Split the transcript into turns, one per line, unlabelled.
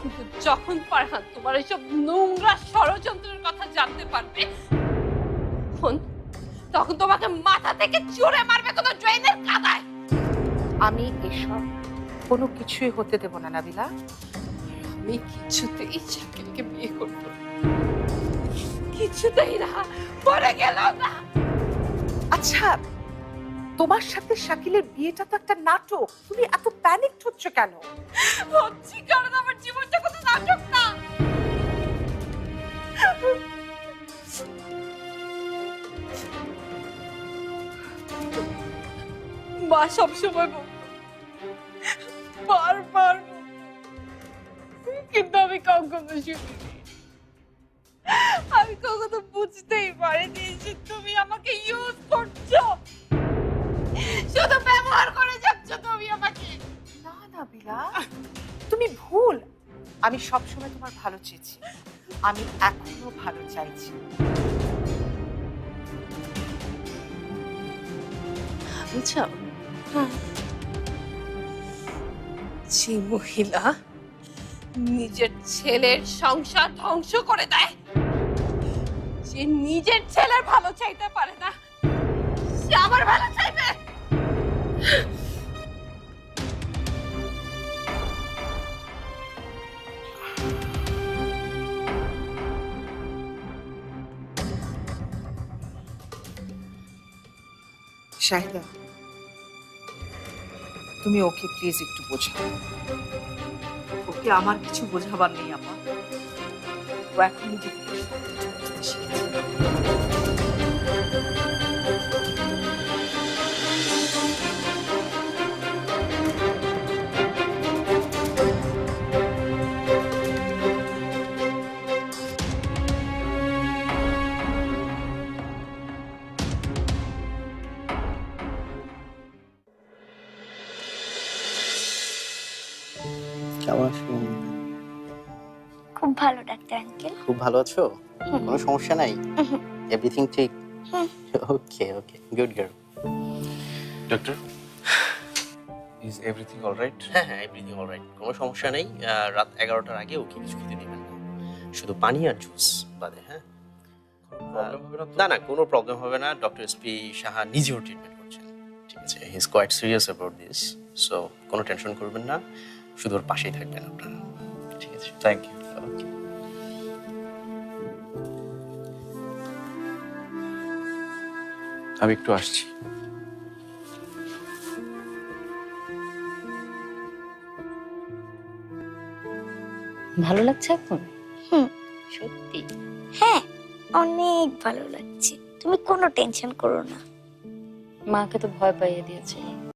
কিন্তু যখন ফারহান তোমার এইসব নোংরা ষড়যন্ত্রের কথা জানতে পারবে তখন তখন তোমাকে মাথা থেকে চুরে মারবে কোনো ড্রেনের কাদায়।
আমি এসব কোনো কিছুই হতে দেব না নাবিলা।
আমি কিছুতেই শাকিলকে বিয়ে করব না। কিছুতেই না, পরে গেল না।
আচ্ছা, তোমার সাথে শাকিলের বিয়েটা তো একটা নাটক, তুমি এত প্যানিক হচ্ছ কেন?
হচ্ছি কারণ আমার জীবনটা কোনো নাটক না। মা সবসময় বলতো, বারবার বলতো, কিন্তু আমি কখনো শুনিনি। আমি কখনো বুঝতেই পারিনি যে তুমি আমাকে ইউজ করছো, শুধু ব্যবহার করে যাচ্ছ তুমি আমাকে।
না নাবিলা, তুমি ভুল। আমি সবসময় তোমার ভালো চেয়েছি, আমি এখনো ভালো চাইছি।
আচ্ছা, যে মহিলা নিজের ছেলের সংসার ধ্বংস করে দেয়, যে নিজের ছেলের ভালো চাইতে পারে না, সে আমার ভালো চাইবে?
শাহিদা, তুমি ওকে প্লিজ একটু বোঝাও।
ওকে আমার কিছু বোঝাবার নেই আপা, ও এখন নিজে থেকে সবকিছু বুঝতে শিখেছে।
কেমন আছো?
খুব ভালো ডাক্তার আঙ্কেল।
খুব ভালো আছো? কোনো সমস্যা নাই? এভরিথিং ঠিক? Okay okay, good girl.
Doctor, is everything alright?
হ্যাঁ হ্যাঁ, এভরিথিং অলরাইট, কোনো সমস্যা নেই। রাত 11টার আগে ওকে কিছু খেতে দিবেন না, শুধু পানি আর জুস বাদে। হ্যাঁ,
প্রবলেম হবে না তো?
না না, কোনো প্রবলেম হবে না। ডক্টর এসপি সাহা নিজেও ট্রিটমেন্ট করছেন, ঠিক আছে? He is quite serious about this, so কোনো টেনশন করবেন না, শুধু ওর পাশেই থাকবেন আপনারা, ঠিক আছে?
Thank you.
ওকে।
আমি একটু আসছি।
ভালো লাগছে এখন?
হুম।
সত্যি?
হ্যাঁ, অনেক ভালো লাগছে। তুমি কোনো টেনশন করো না।
মাকে তো ভয় পাইয়ে দিয়েছে।